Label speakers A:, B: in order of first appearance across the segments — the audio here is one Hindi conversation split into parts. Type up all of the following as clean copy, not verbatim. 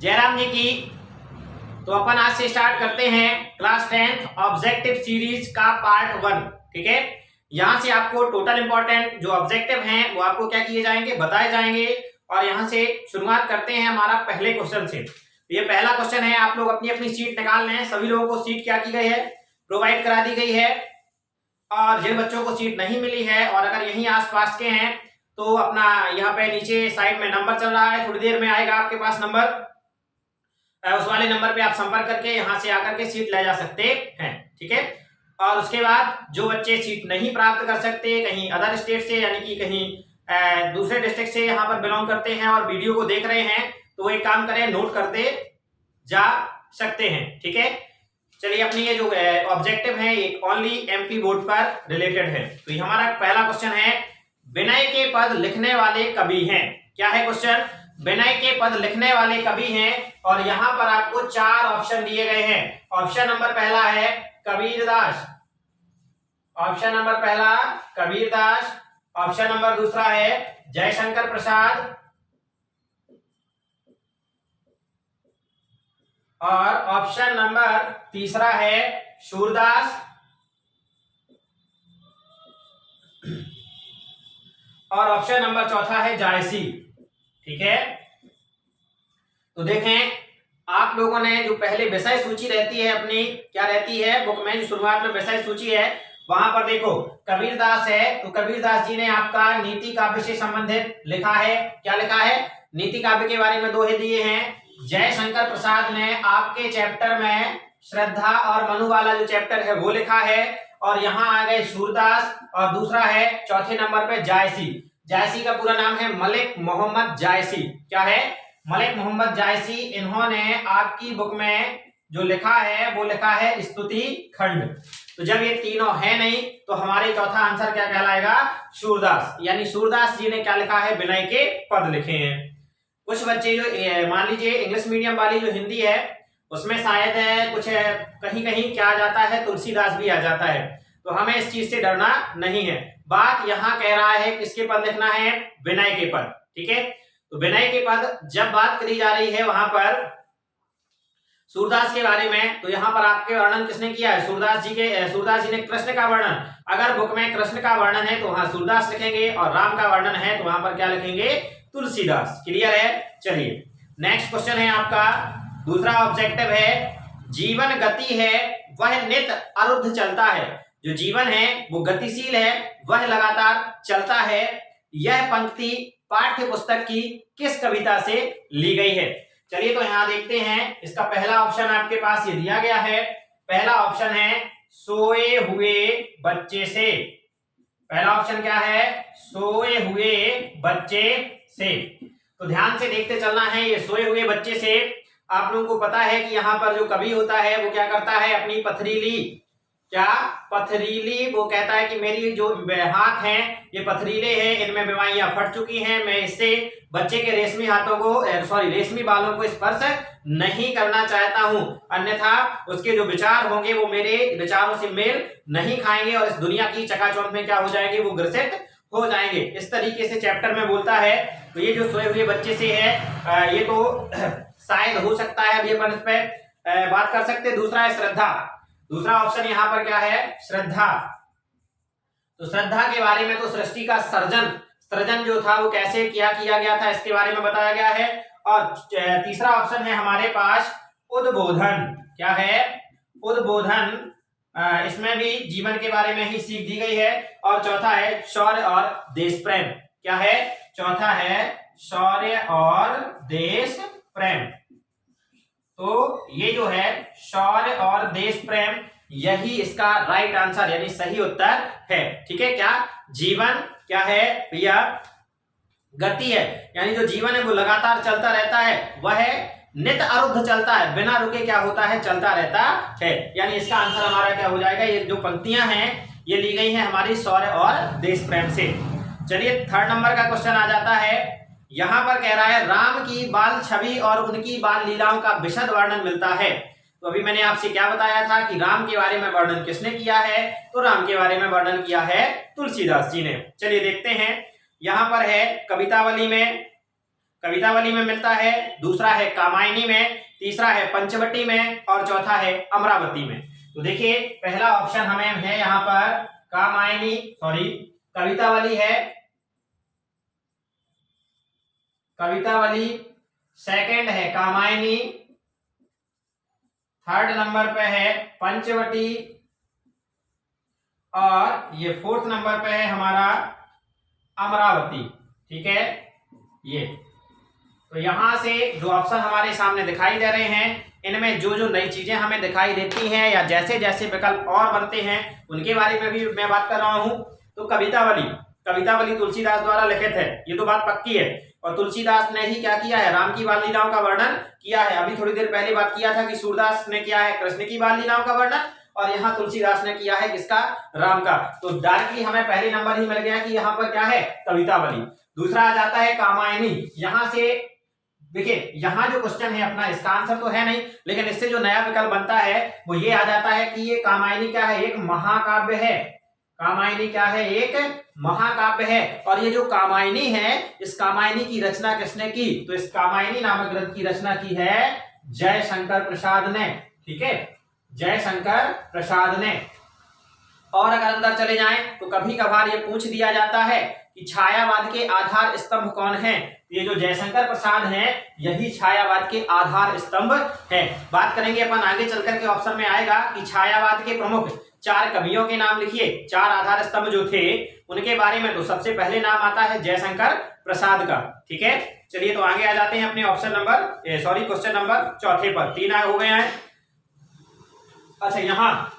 A: जयराम जी की। तो अपन आज से स्टार्ट करते हैं क्लास 10th ऑब्जेक्टिव सीरीज का पार्ट 1। ठीक है, यहां से आपको टोटल इंपॉर्टेंट जो ऑब्जेक्टिव हैं वो आपको क्या किए जाएंगे, बताए जाएंगे। और यहां से शुरुआत करते हैं हमारा पहले क्वेश्चन से। तो ये पहला क्वेश्चन है, आप लोग अपनी अपनी सीट निकाल लें। सभी लोगों को सीट क्या की गई है, प्रोवाइड करा दी गई है। और जिन बच्चों को सीट नहीं मिली है और अगर यहीं आसपास के हैं तो अपना यहाँ पे नीचे साइड में नंबर चल रहा है, थोड़ी देर में आएगा आपके पास नंबर, उस वाले नंबर पे आप संपर्क करके यहाँ से आकर के सीट ले जा सकते हैं। ठीक है, और उसके बाद जो बच्चे सीट नहीं प्राप्त कर सकते, कहीं अदर स्टेट से यानी कि कहीं दूसरे डिस्ट्रिक्ट से यहाँ पर बिलोंग करते हैं और वीडियो को देख रहे हैं, तो वो एक काम करें, नोट करते जा सकते हैं। ठीक है, चलिए अपनी ये जो ऑब्जेक्टिव है ये ओनली एमपी बोर्ड पर रिलेटेड है। तो ये हमारा पहला क्वेश्चन है, विनय के पद लिखने वाले कवि हैं। क्या है क्वेश्चन, विनय के पद लिखने वाले कवि हैं। और यहां पर आपको 4 ऑप्शन दिए गए हैं। ऑप्शन नंबर पहला है कबीरदास, ऑप्शन नंबर पहला कबीरदास, ऑप्शन नंबर दूसरा है जयशंकर प्रसाद, और ऑप्शन नंबर तीसरा है सूरदास, और ऑप्शन नंबर चौथा है जायसी। ठीक है, तो देखें आप लोगों ने जो पहले विषय सूची रहती है अपनी, क्या रहती है बुक में, जो शुरुआत में विषय सूची है वहां पर देखो कबीरदास है, तो कबीरदास जी ने आपका नीति काव्य से संबंधित लिखा है। क्या लिखा है, नीति काव्य के बारे में दोहे दिए हैं। जयशंकर प्रसाद ने आपके चैप्टर में श्रद्धा और मनु वाला जो चैप्टर है वो लिखा है। और यहाँ आ गए सूरदास, और दूसरा है चौथे नंबर पे जायसी। जायसी का पूरा नाम है मलिक मोहम्मद जायसी। क्या है, मलिक मोहम्मद जायसी। इन्होंने आपकी बुक में जो लिखा है वो लिखा है स्तुति खंड। तो जब ये तीनों है नहीं तो हमारे चौथा आंसर क्या कहलाएगा, सूरदास। यानी सूरदास जी ने क्या लिखा है, विनय के पद लिखे हैं। कुछ बच्चे जो मान लीजिए इंग्लिश मीडियम वाली जो हिंदी है उसमें शायद कुछ कहीं कहीं क्या आ जाता है, तुलसीदास भी आ जाता है। तो हमें इस चीज से डरना नहीं है। बात यहाँ कह रहा है किसके पद लिखना है, विनय के पद। ठीक है, तो विनय के पद जब बात करी जा रही है वहां पर सूरदास के बारे में, तो यहाँ पर आपके वर्णन किसने किया है, सूरदास जी ने कृष्ण का वर्णन। अगर बुक में कृष्ण का वर्णन है तो वहां सूरदास लिखेंगे, और राम का वर्णन है तो वहां पर क्या लिखेंगे, तुलसीदास। क्लियर है। चलिए नेक्स्ट क्वेश्चन है आपका, दूसरा ऑब्जेक्टिव है, जीवन गति है वह नित अरुद्ध चलता है। जो जीवन है वो गतिशील है, वह लगातार चलता है। यह पंक्ति पाठ्य पुस्तक की किस कविता से ली गई है। चलिए तो यहां देखते हैं, इसका पहला ऑप्शन आपके पास ये दिया गया है। पहला ऑप्शन है सोए हुए बच्चे से। पहला ऑप्शन क्या है, सोए हुए बच्चे से। तो ध्यान से देखते चलना है, ये सोए हुए बच्चे से आप लोगों को पता है कि यहाँ पर जो कवि होता है वो क्या करता है, अपनी पथरीली, क्या पथरीली, वो कहता है कि मेरी जो हाथ हैं ये पथरीले हैं, इनमें बीमारियां फट चुकी हैं, मैं इससे बच्चे के रेशमी हाथों को रेशमी बालों को स्पर्श नहीं करना चाहता हूं, अन्यथा उसके जो विचार होंगे वो मेरे विचारों से मेल नहीं खाएंगे और इस दुनिया की चकाचौंध में क्या हो जाएंगे, वो ग्रसित हो जाएंगे। इस तरीके से चैप्टर में बोलता है। तो ये जो सोए हुए बच्चे से है ये तो शायद हो सकता है, अभी अपन इस पर बात कर सकते हैं। दूसरा है श्रद्धा। दूसरा ऑप्शन यहाँ पर क्या है, श्रद्धा। तो श्रद्धा के बारे में तो सृष्टि का सृजन जो था वो कैसे किया गया था इसके बारे में बताया गया है। और तीसरा ऑप्शन है हमारे पास उद्बोधन। क्या है, उद्बोधन। इसमें भी जीवन के बारे में ही सीख दी गई है। और चौथा है शौर्य और देश प्रेम। क्या है, चौथा है शौर्य और देश प्रेम। तो ये जो है शौर्य और देश प्रेम, यही इसका राइट आंसर यानी सही उत्तर है। ठीक है, क्या जीवन क्या है भैया, गति है, यानी जो जीवन है वो लगातार चलता रहता है, वह नित अरुद्ध चलता है, बिना रुके क्या होता है, चलता रहता है। यानी इसका आंसर हमारा क्या हो जाएगा, ये जो पंक्तियां हैं ये ली गई हैं हमारी शौर्य और देश प्रेम से। चलिए थर्ड नंबर का क्वेश्चन आ जाता है। यहां पर कह रहा है राम की बाल छवि और उनकी बाल लीलाओं का विशद वर्णन मिलता है। तो अभी मैंने आपसे क्या बताया था कि राम के बारे में वर्णन किसने किया है, तो राम के बारे में वर्णन किया है तुलसीदास जी ने। चलिए देखते हैं, यहां पर है कवितावली में कवितावली में मिलता है, दूसरा है कामायनी में, तीसरा है पंचवटी में और चौथा है अमरावती में। तो देखिए पहला ऑप्शन हमें है यहाँ पर कवितावली है, कवितावली, सेकंड है कामायनी, थर्ड नंबर पे है पंचवटी और ये फोर्थ नंबर पे है हमारा अमरावती। ठीक है, ये तो यहां से जो ऑप्शन हमारे सामने दिखाई दे रहे हैं, इनमें जो जो नई चीजें हमें दिखाई देती हैं या जैसे जैसे विकल्प और बनते हैं उनके बारे में भी मैं बात कर रहा हूं। तो कवितावली तुलसीदास द्वारा लिखित है, ये तो बात पक्की है। और तुलसीदास ने ही क्या किया है, राम की बाल लीलाओं का वर्णन किया है। अभी थोड़ी देर पहले बात किया था कि सूरदास ने किया है कृष्ण की बाल लीलाओं का वर्णन, और यहाँ तुलसीदास ने किया है किसका, राम का। तो डायरेक्टली हमें पहले नंबर ही मिल गया कि यहाँ पर क्या है, कवितावली। दूसरा आ जाता है कामायनी। यहां से देखिए, यहाँ जो क्वेश्चन है अपना, इसका आंसर तो है नहीं, लेकिन इससे जो नया विकल्प बनता है वो ये आ जाता है कि ये कामायनी क्या है, एक महाकाव्य है। कामायनी क्या है, एक महाकाव्य है। और ये जो कामायनी है, इस कामायनी की रचना किसने की, तो इस कामायनी नामक ग्रंथ की रचना की है जयशंकर प्रसाद ने। ठीक है, जयशंकर प्रसाद ने। और अगर अंदर चले जाएं तो कभी कभार ये पूछ दिया जाता है कि छायावाद के आधार स्तंभ कौन है। ये जो जयशंकर प्रसाद हैं, यही छायावाद के आधार स्तंभ है। बात करेंगे अपन आगे चलकर के, ऑप्शन में आएगा कि छायावाद के प्रमुख 4 कवियों के नाम लिखिए, 4 आधार स्तंभ जो थे उनके बारे में। तो सबसे पहले नाम आता है जयशंकर प्रसाद का। ठीक है, चलिए तो आगे आ जाते हैं अपने क्वेश्चन नंबर चौथे पर। 3 हो गए हैं। अच्छा, यहाँ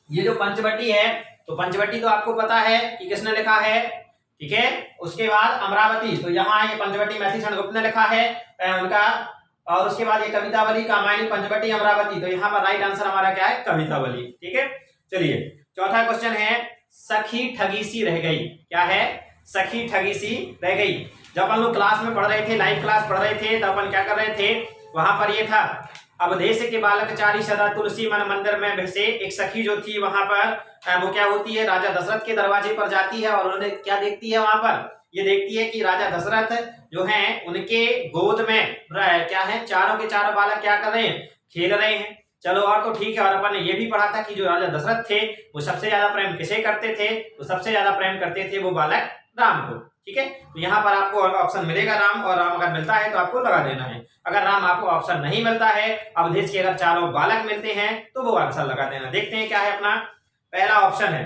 A: ये जो पंचवटी है, तो पंचवटी तो आपको पता है कि किसने लिखा है। ठीक है, उसके बाद अमरावती, तो यहाँ ये पंचवटी मैथिली गुप्त ने लिखा है उनका। और उसके बाद ये कवितावली, कामायनी, पंचवटी, अमरावती। तो यहाँ पर राइट आंसर हमारा क्या है, कवितावली। ठीक है, चलिए चौथा क्वेश्चन है, सखी ठगी सी रह गई। क्या है, सखी ठगी सी रह गई। जब अपन लोग क्लास में पढ़ रहे थे, लाइव क्लास पढ़ रहे थे, तो अपन क्या कर रहे थे, वहां पर ये था, अवधेश के बालक चारी सदा तुलसी मन मंदिर में बसे। एक सखी जो थी वहां पर वो क्या होती है, राजा दशरथ के दरवाजे पर जाती है और उन्होंने क्या देखती है वहां पर, ये देखती है कि राजा दशरथ जो हैं उनके गोद में क्या है, चारों के चारों बालक क्या कर रहे हैं, खेल रहे हैं। चलो और तो ठीक है। और अपन ने ये भी पढ़ा था कि जो राजा दशरथ थे वो सबसे ज्यादा प्रेम किसे करते थे, तो सबसे ज्यादा प्रेम करते थे वो बालक राम को। ठीक है, तो यहाँ पर आपको ऑप्शन मिलेगा राम, और राम अगर मिलता है तो आपको लगा देना है। अगर राम आपको ऑप्शन नहीं मिलता है, अवधेश के अगर चारों बालक मिलते हैं तो वो आंसर लगा देना। देखते हैं क्या है अपना पहला ऑप्शन है,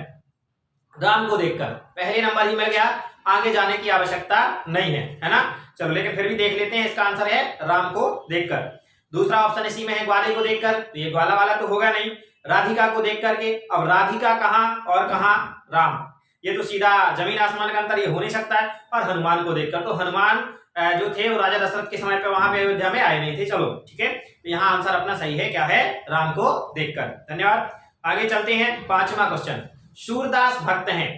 A: राम को देखकर पहले नंबर ही मिल गया, आगे जाने की आवश्यकता नहीं है ना। चलो लेकिन फिर भी देख लेते हैं, इसका आंसर है राम को देखकर। दूसरा ऑप्शन इसी में है, ग्वाले को देखकर, तो ये ग्वाला वाला तो होगा नहीं। राधिका को देख करके, अब राधिका कहाँ और कहाँ राम, ये तो सीधा जमीन आसमान का अंतर, ये हो नहीं सकता है। और हनुमान को देखकर, तो हनुमान जो थे वो राजा दशरथ के समय पे वहां पे अयोध्या में आए नहीं थे। चलो ठीक है, तो यहाँ आंसर अपना सही है, क्या है, राम को देखकर। धन्यवाद। आगे चलते हैं, 5वां क्वेश्चन। सूरदास भक्त हैं,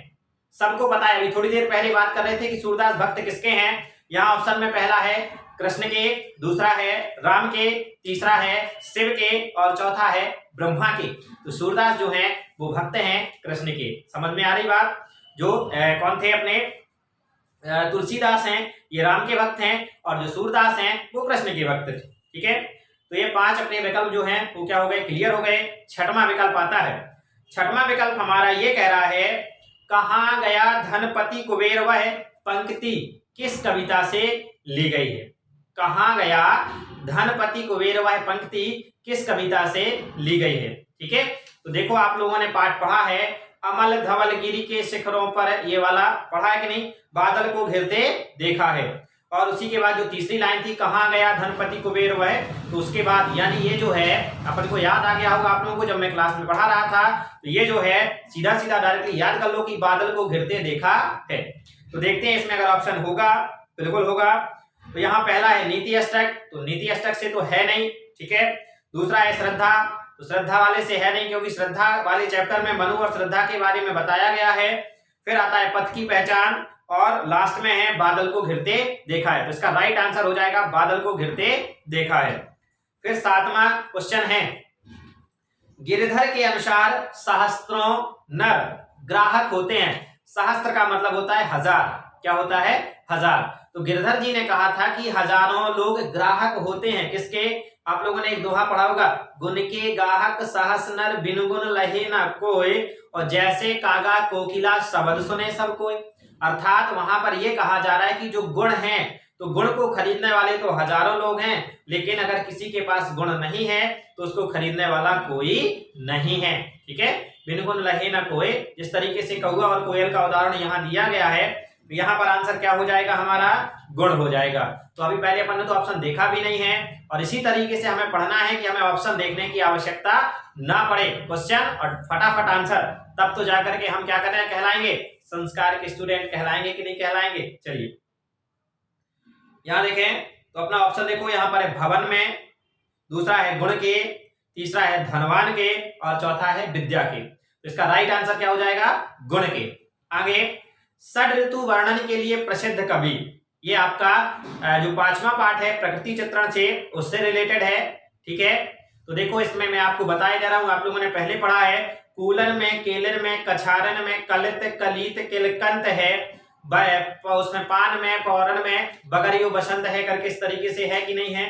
A: सबको पता है, अभी थोड़ी देर पहले बात कर रहे थे कि सूरदास भक्त किसके हैं। यहाँ ऑप्शन में पहला है कृष्ण के, दूसरा है राम के, तीसरा है शिव के और चौथा है ब्रह्मा के। तो सूरदास जो हैं वो भक्त हैं कृष्ण के। समझ में आ रही बात। जो कौन थे अपने तुलसीदास हैं ये राम के भक्त हैं, और जो सूरदास हैं वो कृष्ण के भक्त थे। ठीक है, तो ये 5 अपने विकल्प जो हैं वो क्या हो गए, क्लियर हो गए। 6वां विकल्प आता है। 6वां विकल्प हमारा ये कह रहा है, कहाँ गया धनपति कुबेर वह पंक्ति किस कविता से ली गई है। कहाँ गया धनपति कुबेर वह पंक्ति किस कविता से ली गई है। ठीक है, तो देखो आप लोगों ने पाठ पढ़ा है, अमल धवल गिरी के शिखरों पर, ये वाला पढ़ा है कि नहीं, बादल को घिरते देखा है। और उसी के बाद जो तीसरी लाइन थी, कहाँ गया धनपति कुबेर वह, तो उसके बाद यानी ये जो है अपन को याद आ गया होगा आप लोगों को जब मैं क्लास में पढ़ा रहा था, तो ये जो है सीधा सीधा डायरेक्टली याद कर लो कि बादल को घिरते देखा है। तो देखते हैं इसमें अगर ऑप्शन होगा, बिल्कुल होगा। तो यहाँ पहला है नीति अष्टक, तो नीति अष्टक से तो है नहीं। ठीक है, दूसरा है श्रद्धा, तो श्रद्धा वाले से है नहीं क्योंकि श्रद्धा वाले चैप्टर में मनु और श्रद्धा के बारे में बताया गया है। फिर आता है पथ की पहचान, और लास्ट में है बादल को घिरते देखा है। तो इसका राइट आंसर हो जाएगा बादल को घिरते देखा है। फिर 7वां क्वेश्चन है, गिरधर के अनुसार सहस्त्रों नर ग्राहक होते हैं। सहस्त्र का मतलब होता है 1000, क्या होता है, 1000। तो गिरधर जी ने कहा था कि हजारों लोग ग्राहक होते हैं किसके, आप लोगों ने एक दोहा पढ़ा होगा, गुण के गाहक सहस नर बिन गुण लहे ना कोई, और जैसे कागा कोकिला शब्द सुने सब कोई। अर्थात वहां पर यह कहा जा रहा है कि जो गुण हैं, तो गुण को खरीदने वाले तो हजारों लोग हैं, लेकिन अगर किसी के पास गुण नहीं है तो उसको खरीदने वाला कोई नहीं है। ठीक है, बिन गुण लहे ना कोई। जिस तरीके से कौवा और कोयल का उदाहरण यहाँ दिया गया है, तो यहाँ पर आंसर क्या हो जाएगा, हमारा गुण हो जाएगा। तो अभी पहले अपन ने तो ऑप्शन देखा भी नहीं है, और इसी तरीके से हमें पढ़ना है कि हमें ऑप्शन देखने की आवश्यकता ना पड़े, क्वेश्चन और फटाफट आंसर, तब तो जाकर के हम क्या कर रहे हैं, कहलाएंगे संस्कार के स्टूडेंट, कहलाएंगे कि नहीं कहलाएंगे। चलिए यहाँ देखें, तो अपना ऑप्शन देखो, यहाँ पर है भवन में, दूसरा है गुण के, तीसरा है धनवान के, और चौथा है विद्या के। तो इसका राइट आंसर क्या हो जाएगा, गुण के। आगे, षड ऋतु वर्णन के लिए प्रसिद्ध कवि, ये आपका जो 5वां पाठ है प्रकृति चित्रण से, उससे रिलेटेड है। ठीक है, तो देखो इसमें मैं आपको बताया जा रहा हूं, आप लोगों ने पहले पढ़ा है, कूलन में, केलन में, कछारन में, कलित कलित किलकंत है, उसमें पान में, पौरण में, बगरियो बसंत है करके इस तरीके से है कि नहीं है।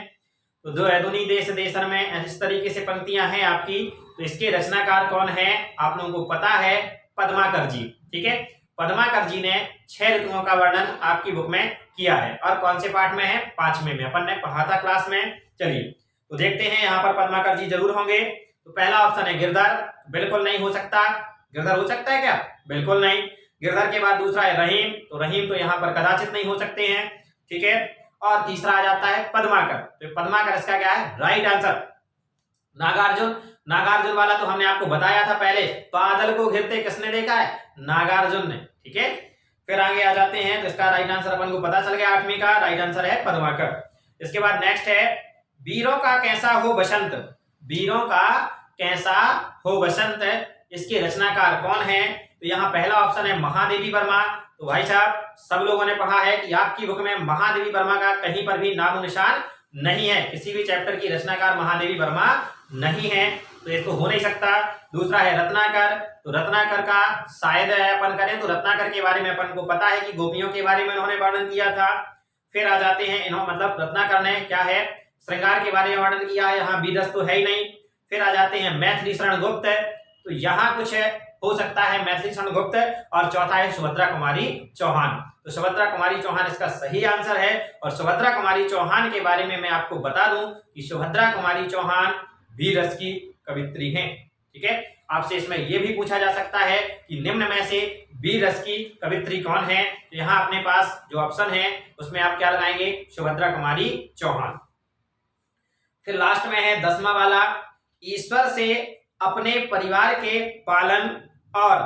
A: तो दुनी देश देशन में इस तरीके से पंक्तियां हैं आपकी। तो इसके रचनाकार कौन है, आप लोगों को पता है, पद्माकर जी। ठीक है, पद्माकर जी ने 6 ऋतुओं का वर्णन आपकी बुक में किया है, और कौन से पाठ में है, 5वें में, अपन ने पढ़ा था क्लास में। चलिए तो देखते हैं, यहाँ पर पद्माकर जी जरूर होंगे। तो पहला ऑप्शन है गिरधर, बिल्कुल नहीं हो सकता। गिरधर हो सकता है क्या, बिल्कुल नहीं। गिरधर के बाद दूसरा है रहीम, तो रहीम तो यहाँ पर कदाचित नहीं हो सकते हैं। ठीक है, और तीसरा आ जाता है पद्माकर, तो पद्माकर इसका क्या है, राइट आंसर। नागार्जुन, नागार्जुन वाला तो हमने आपको बताया था पहले, बादल को घिरते किसने देखा है, नागार्जुन ने। ठीक है, फिर आगे आ जाते हैं, तो इसका राइट आंसर अपन को पता चल गया, 8वीं का राइट आंसर है पद्माकर। इसके बाद नेक्स्ट है, वीरों का कैसा हो बसंत, वीरों का कैसा हो बसंत, इसके रचनाकार कौन है। तो यहाँ पहला ऑप्शन है महादेवी वर्मा। तो भाई साहब, सब लोगों ने पढ़ा है कि आपकी बुक में महादेवी वर्मा का कहीं पर भी नामो निशान नहीं है, किसी भी चैप्टर की रचनाकार महादेवी वर्मा नहीं है, तो ये तो हो नहीं सकता। दूसरा है रत्नाकर, तो रत्नाकर का शायद अपन करें तो रत्नाकर के बारे में अपन को पता है कि गोपियों के बारे में उन्होंने वर्णन किया था। फिर आ जाते हैं इन्होंने, मतलब रत्नाकर ने क्या है, श्रृंगार के बारे में वर्णन किया है, यहाँ बीरस तो है ही नहीं। फिर आ जाते हैं मैथिली शरण गुप्त, तो यहाँ कुछ हो सकता है मैथिली शरण गुप्त, और चौथा है सुभद्रा कुमारी चौहान। तो सुभद्रा कुमारी चौहान इसका सही आंसर है। और सुभद्रा कुमारी चौहान के बारे में मैं आपको बता दूं कि सुभद्रा कुमारी चौहान वीरस की कवित्री हैं। ठीक है, आपसे इसमें यह भी पूछा जा सकता है कि निम्न में से वीरस की कवित्री कौन है। तो यहाँ अपने पास जो ऑप्शन है उसमें आप क्या लगाएंगे, सुभद्रा कुमारी चौहान। फिर लास्ट में है 10वां वाला, ईश्वर से अपने परिवार के पालन और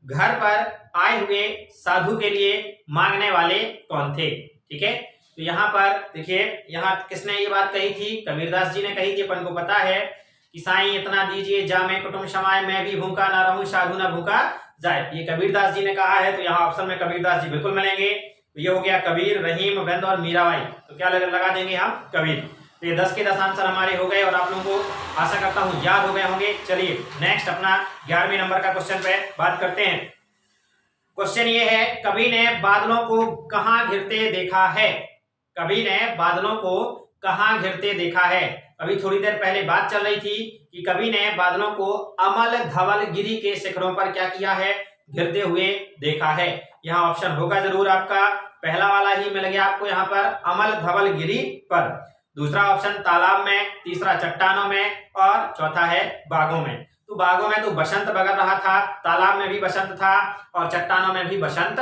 A: घर पर आए हुए साधु के लिए मांगने वाले कौन थे। ठीक है, तो यहाँ पर देखिए, यहाँ किसने ये बात कही थी, कबीरदास जी ने कही थी, अपन को पता है कि साईं इतना दीजिए जा मैं कुटुंब समाए, मैं भी भूखा ना रहूं साधु ना भूखा जाए, ये कबीरदास जी ने कहा है। तो यहाँ ऑप्शन में कबीरदास जी बिल्कुल मिलेंगे। तो ये हो गया कबीर, रहीम, वृंद और मीराबाई, तो क्या लगा देंगे हम, कबीर। तो ये 10 के 10 आंसर हमारे हो गए, और आप लोगों को आशा करता हूं याद हो गए होंगे। चलिए नेक्स्ट अपना 11वें नंबर का क्वेश्चन पे बात करते हैं। क्वेश्चन ये है, कवि ने बादलों को कहां घिरते देखा है, कवि ने बादलों को कहां घिरते देखा है। अभी थोड़ी देर पहले बात चल रही थी कि कवि ने बादलों को अमल धवल गिरी के शिखरों पर क्या किया है, घिरते हुए देखा है। यहाँ ऑप्शन होगा जरूर आपका, पहला वाला ही मिल गया आपको यहाँ पर, अमल धवल गिरी पर। दूसरा ऑप्शन तालाब में, तीसरा चट्टानों में, और चौथा है बागों में। तो बागों में तो बसंत बगर रहा था, तालाब में भी बसंत था, और चट्टानों में भी बसंत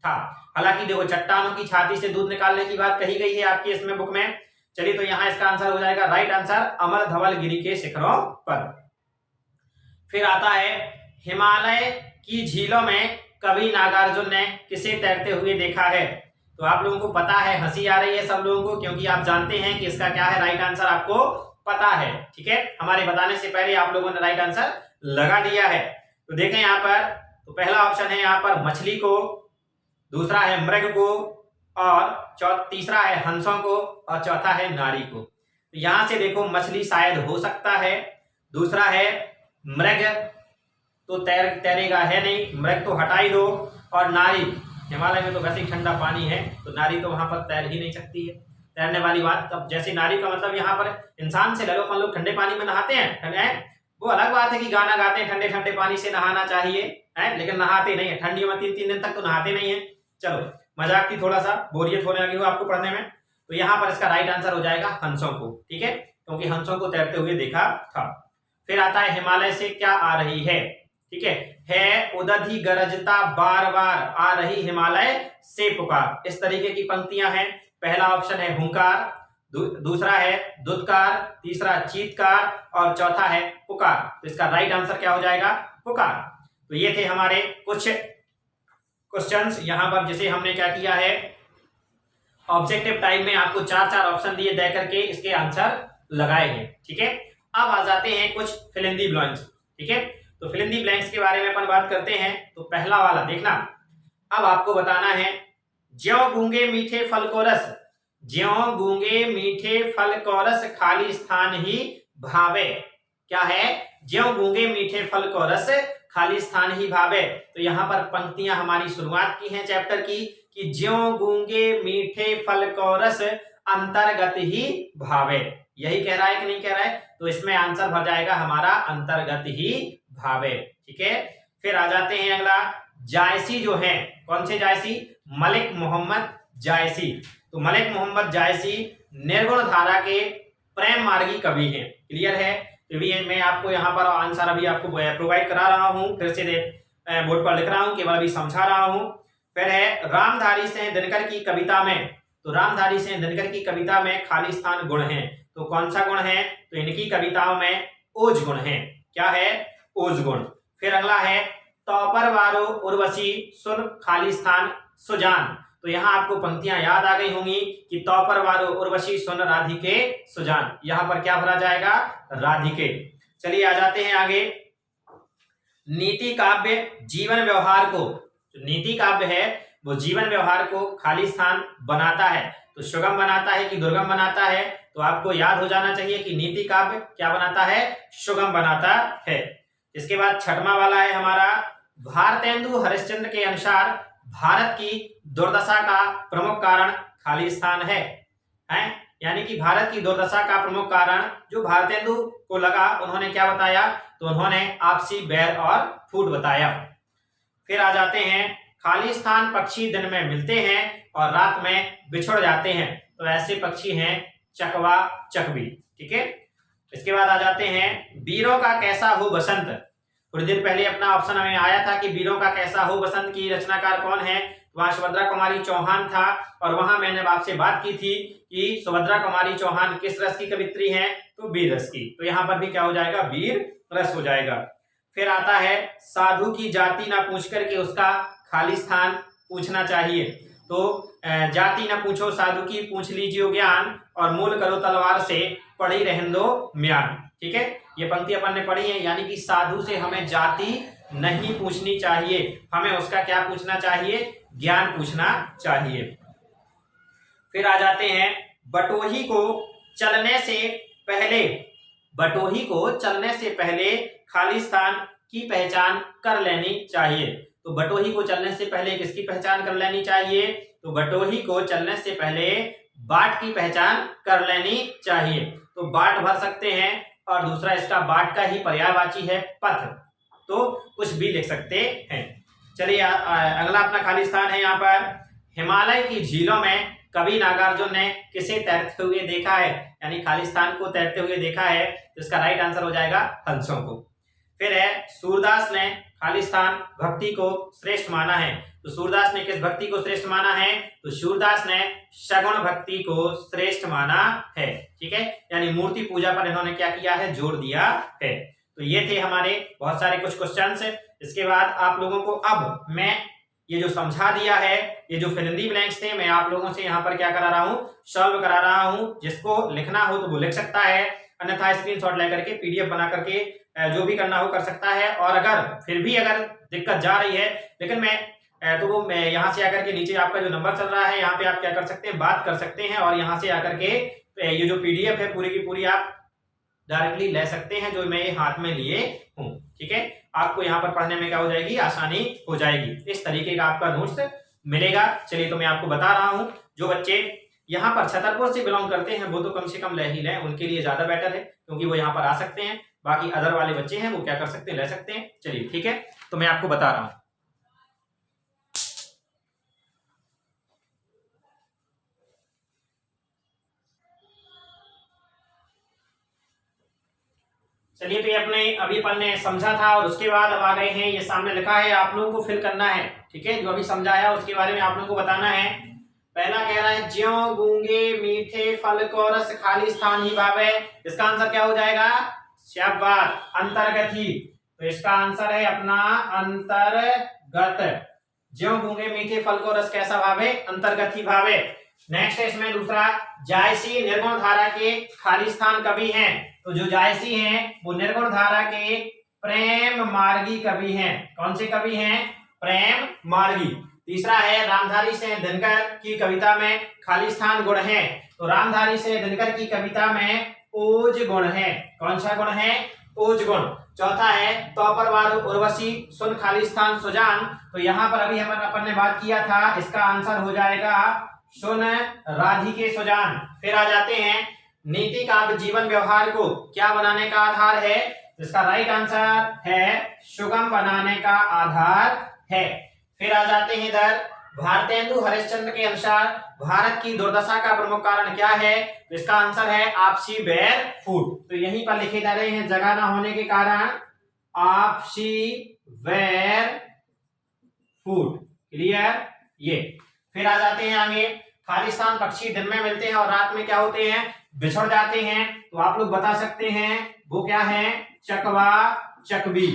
A: था। हालांकि देखो, चट्टानों की छाती से दूध निकालने की बात कही गई है आपकी इसमें बुक में। चलिए, तो यहाँ इसका आंसर हो जाएगा राइट आंसर, अमल धवल गिरी के शिखरों पर। फिर आता है, हिमालय की झीलों में कवि नागार्जुन ने किसे तैरते हुए देखा है। तो आप लोगों को पता है, हंसी आ रही है सब लोगों को, क्योंकि आप जानते हैं कि इसका क्या है, राइट आंसर आपको पता है। ठीक है, हमारे बताने से पहले आप लोगों ने राइट आंसर लगा दिया है। तो देखें यहाँ पर, तो पहला ऑप्शन है यहाँ पर मछली को, दूसरा है मृग को, और तीसरा है हंसों को, और चौथा है नारी को। तो यहां से देखो, मछली शायद हो सकता है, दूसरा है मृग तो तैरेगा है नहीं, मृग तो हटा ही दो, और नारी हिमालय में तो वैसे ही ठंडा पानी है, तो नारी तो वहां पर तैर ही नहीं सकती है। तैरने वाली बात तब, जैसे नारी का मतलब यहाँ पर इंसान से लगो, अपन लोग ठंडे पानी में नहाते हैं, वो अलग बात है कि गाना गाते हैं ठंडे ठंडे पानी से नहाना चाहिए है, लेकिन नहाते नहीं है ठंडियों में, 3-3 दिन तक तो नहाते नहीं है। चलो मजाक की, थोड़ा सा बोरियत होने लगी हो आपको पढ़ने में, तो यहाँ पर इसका राइट आंसर हो जाएगा हंसों को, ठीक है, क्योंकि हंसों को तैरते हुए देखा था। फिर आता है हिमालय से क्या आ रही है, ठीक है उदधि गरजता बार बार आ रही हिमालय से पुकार। इस तरीके की पंक्तियां हैं। पहला ऑप्शन है हुंकार, दूसरा है दुत्कार, तीसरा चीत्कार और चौथा है पुकार। तो इसका राइट आंसर क्या हो जाएगा, पुकार। तो ये थे हमारे कुछ क्वेश्चंस यहां पर, जिसे हमने क्या किया है, ऑब्जेक्टिव टाइप में आपको 4-4 ऑप्शन दिए दे करके इसके आंसर लगाए हैं, ठीक है। अब आ जाते हैं कुछ फिल इन द ब्लैंक्स, ठीक है। तो फिल इन द ब्लैंक्स के बारे में अपन बात करते हैं। तो पहला वाला देखना, अब आपको बताना है ज्यों गूंगे मीठे फल को रस, ज्यों गूंगे मीठे फल को रस खाली स्थान ही भावे। क्या है, ज्यों गूंगे मीठे फल को रस खाली स्थान ही भावे। तो यहाँ पर पंक्तियां हमारी शुरुआत की हैं चैप्टर की, कि ज्यों गूंगे मीठे फल को रस अंतर्गत ही भावे। यही कह रहा है कि नहीं कह रहा है, तो इसमें आंसर भर जाएगा हमारा अंतर्गत ही भावे, ठीक है। फिर आ जाते हैं अगला, जायसी जो है, कौन से जायसी, मलिक मोहम्मद जायसी। तो मलिक मोहम्मद जायसी निर्गुण धारा के प्रेम मार्गी कवि हैं, क्लियर है। तो भी मैं आपको यहाँ पर आंसर अभी आपको प्रोवाइड करा रहा हूँ, फिर से बोर्ड पर लिख रहा हूँ, केवल अभी समझा रहा हूँ। फिर है रामधारी सिंह दिनकर की कविता में, तो रामधारी सिंह दिनकर की कविता में खाली स्थान गुण है, तो कौन सा गुण है, तो इनकी कविताओं में ओज गुण है। क्या है, ओज गुण। फिर अगला है तौपर वारो उर्वशी सुन खाली स्थान सुजान। तो यहाँ आपको पंक्तियां याद आ गई होंगी कि तौपर वारो उर्वशी सुन राधिके सुजान, यहाँ पर क्या भरा जाएगा, राधिके। चलिए आ जाते हैं आगे, नीति काव्य जीवन व्यवहार को, नीति काव्य है वो जीवन व्यवहार को खाली स्थान बनाता है, तो सुगम बनाता है कि दुर्गम बनाता है, तो आपको याद हो जाना चाहिए कि नीति काव्य क्या बनाता है, सुगम बनाता है। इसके बाद छठवां वाला है हमारा, भारतेंदु हरिश्चंद्र के अनुसार भारत की दुर्दशा का प्रमुख कारण खाली स्थान है, यानी कि भारत की दुर्दशा का प्रमुख कारण जो भारतेंदु को लगा, उन्होंने क्या बताया, तो उन्होंने आपसी बैर और फूट बताया। फिर आ जाते हैं खाली स्थान पक्षी दिन में मिलते हैं और रात में बिछुड़ जाते हैं, तो ऐसे पक्षी हैं चकवा चकवी, ठीक है। इसके बाद आ जाते हैं वीरों का कैसा हो बसंत। थोड़ी देर पहले अपना ऑप्शन हमें आया था कि वीरों का कैसा हो बसंत की रचनाकार कौन है, वहां सुभद्रा कुमारी चौहान था, और वहां मैंने आपसे बात की थी कि सुभद्रा कुमारी चौहान किस रस की कवित्री हैं, तो वीर रस की। तो यहाँ पर भी क्या हो जाएगा, वीर रस हो जाएगा। फिर आता है साधु की जाति ना पूछ करके उसका खाली स्थान पूछना चाहिए, तो जाति न पूछो साधु की पूछ लीजिए ज्ञान, और मूल करो तलवार से पढ़ी रहन दो म्यान, ठीक है। ये पंक्ति अपन ने पढ़ी है, यानी कि साधु से हमें जाति नहीं पूछनी चाहिए, हमें उसका क्या पूछना चाहिए, ज्ञान पूछना चाहिए। फिर आ जाते हैं बटोही को चलने से पहले, बटोही को चलने से पहले खाली स्थान की पहचान कर लेनी चाहिए। तो बटोही को चलने से पहले किसकी पहचान कर लेनी चाहिए, तो बटोही को चलने से पहले बाट की पहचान कर लेनी चाहिए। तो बाट भर सकते हैं, और दूसरा इसका बाट का ही पर्यायवाची है पथ, तो कुछ भी लिख सकते हैं। चलिए अगला अपना खाली स्थान है यहाँ पर, हिमालय की झीलों में कवि नागार्जुन ने किसे तैरते हुए देखा है, यानी खाली स्थान को तैरते हुए देखा है, तो इसका राइट आंसर हो जाएगा हंसों को। फिर है सूरदास ने खाली स्थान भक्ति को श्रेष्ठ माना है, तो सूरदास ने किस भक्ति को श्रेष्ठ माना है, तो सूरदास ने सगुण भक्ति को श्रेष्ठ माना है, ठीक है। यानी मूर्ति पूजा पर इन्होंने क्या किया है, जोर दिया है। तो ये थे हमारे बहुत सारे कुछ क्वेश्चंस। इसके बाद आप लोगों को अब मैं ये जो समझा दिया है, ये जो फिल इन द ब्लैंक्स थे, मैं आप लोगों से यहाँ पर क्या करा रहा हूँ, सॉल्व करा रहा हूँ। जिसको लिखना हो तो वो लिख सकता है, अन्यथा स्क्रीनशॉट लेकर के पीडीएफ बना करके जो भी करना हो कर सकता है। और अगर फिर भी अगर दिक्कत जा रही है, लेकिन मैं यहाँ से आकर के नीचे आपका जो नंबर चल रहा है, यहाँ पे आप क्या कर सकते हैं, बात कर सकते हैं, और यहाँ से आकर के ये जो पीडीएफ है पूरी की पूरी आप डायरेक्टली ले सकते हैं, जो मैं हाथ में लिए हूँ, ठीक है। आपको यहाँ पर पढ़ने में क्या हो जाएगी, आसानी हो जाएगी। इस तरीके का आपका नोट्स मिलेगा। चलिए तो मैं आपको बता रहा हूं, जो बच्चे यहाँ पर छतरपुर से बिलोंग करते हैं वो तो कम से कम ले ही लें, उनके लिए ज्यादा बेटर है क्योंकि वो यहाँ पर आ सकते हैं। बाकी अदर वाले बच्चे हैं वो क्या कर सकते हैं, ले सकते हैं। चलिए ठीक है, तो मैं आपको बता रहा हूं। चलिए तो ये अपने अभी अपन ने समझा था और उसके बाद अब आ गए हैं, ये सामने लिखा है आप लोगों को फिल करना है। ठीक है, जो अभी समझाया उसके बारे में आप लोगों को बताना है। पहला कह रहा है ज्यों गूंगे मीठे फल को रस खाली स्थान ही भावे। इसका आंसर क्या हो जाएगा, शाबाश, अंतर्गत ही। तो इसका आंसर है अपना अंतर्गत। ज्यों गूंगे मीठे फल को रस कैसा भावे, अंतर्गत ही भावे। नेक्स्ट है इसमें दूसरा, जायसी निर्गुण धारा के खाली स्थान कवि हैं। तो जो जायसी हैं वो निर्गुण धारा के प्रेम मार्गी कवि हैं। कौन से कवि हैं, प्रेम मार्गी। तीसरा है रामधारी से दिनकर की कविता में खाली स्थान गुण है। तो रामधारी से दिनकर की कविता में ओज गुण है। कौन सा गुण है, ओज गुण। चौथा है तो पर उर्वशी सुन खाली स्थान सुजान। तो यहाँ पर अभी अपन ने बात किया था, इसका आंसर हो जाएगा सुन राधिके सुजान। फिर आ जाते हैं नीति काव्य जीवन व्यवहार को क्या बनाने का आधार है। इसका राइट आंसर है सुगम बनाने का आधार है। फिर आ जाते हैं इधर भारतेंदु हरिश्चंद्र के अनुसार भारत की दुर्दशा का प्रमुख कारण क्या है। तो इसका आंसर है आपसी बैर फूट। तो यहीं पर लिखे जा रहे हैं जगह ना होने के कारण आपसी बैर फूट। क्लियर ये। फिर आ जाते हैं आगे, खालिस्तान पक्षी दिन में मिलते हैं और रात में क्या होते हैं, बिछड़ जाते हैं। तो आप लोग बता सकते हैं वो क्या है, चकवा चकवी।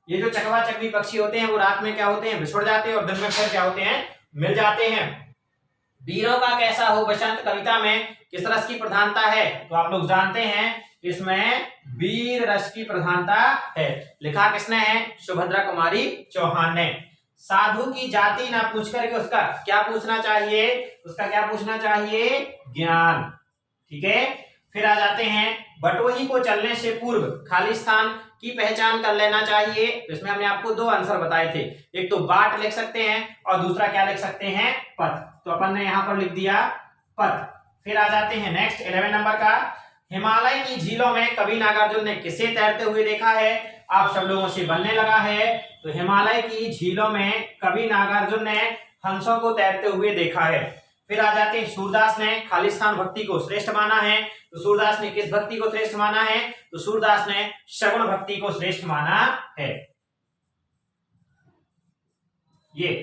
A: ये जो चकवा चकवी पक्षी होते हैं वो रात में क्या होते हैं, बिछड़ जाते हैं और दिन में फिर क्या होते हैं, मिल जाते हैं। वीरों का कैसा हो बसंत कविता में किस रस की प्रधानता है। तो आप लोग जानते हैं इसमें वीर रस की प्रधानता है। लिखा किसने है, सुभद्रा कुमारी चौहान ने। साधु की जाति ना पूछ करके उसका क्या पूछना चाहिए, उसका क्या पूछना चाहिए, ज्ञान। ठीक है। फिर आ जाते हैं बटोही को चलने से पूर्व खालिस्तान की पहचान कर लेना चाहिए। तो इसमें हमने आपको दो आंसर बताए थे, एक तो बाट लिख सकते हैं और दूसरा क्या लिख सकते हैं, पथ। तो अपन ने यहां पर लिख दिया पथ। फिर आ जाते हैं नेक्स्ट 11 नंबर का, हिमालय की झीलों में कवि नागार्जुन ने किसे तैरते हुए देखा है। आप सब लोगों से बनने लगा है। तो हिमालय की झीलों में कवि नागार्जुन ने हंसों को तैरते हुए देखा है। फिर आ जाते हैं सूरदास ने खालिस्तान भक्ति को श्रेष्ठ माना है। तो सूरदास ने किस भक्ति को श्रेष्ठ माना है, तो सूरदास ने सगुण भक्ति को श्रेष्ठ माना है। ये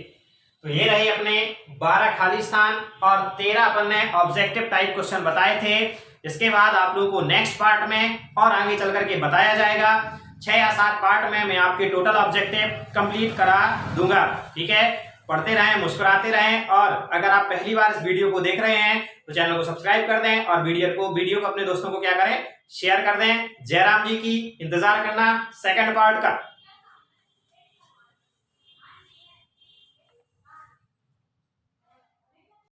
A: तो ये रहे अपने 12 खालिस्तान और 13 अपन ने ऑब्जेक्टिव टाइप क्वेश्चन बताए थे। इसके बाद आप लोगों को नेक्स्ट पार्ट में और आगे चल करके बताया जाएगा। 6 या 7 पार्ट में मैं आपके टोटल ऑब्जेक्टिव कंप्लीट करा दूंगा। ठीक है, पढ़ते रहें, मुस्कुराते रहें। और अगर आप पहली बार इस वीडियो को देख रहे हैं तो चैनल को सब्सक्राइब कर दें और वीडियो को अपने दोस्तों को क्या करें, शेयर कर दें। जयराम जी की इंतजार करना सेकंड पार्ट का।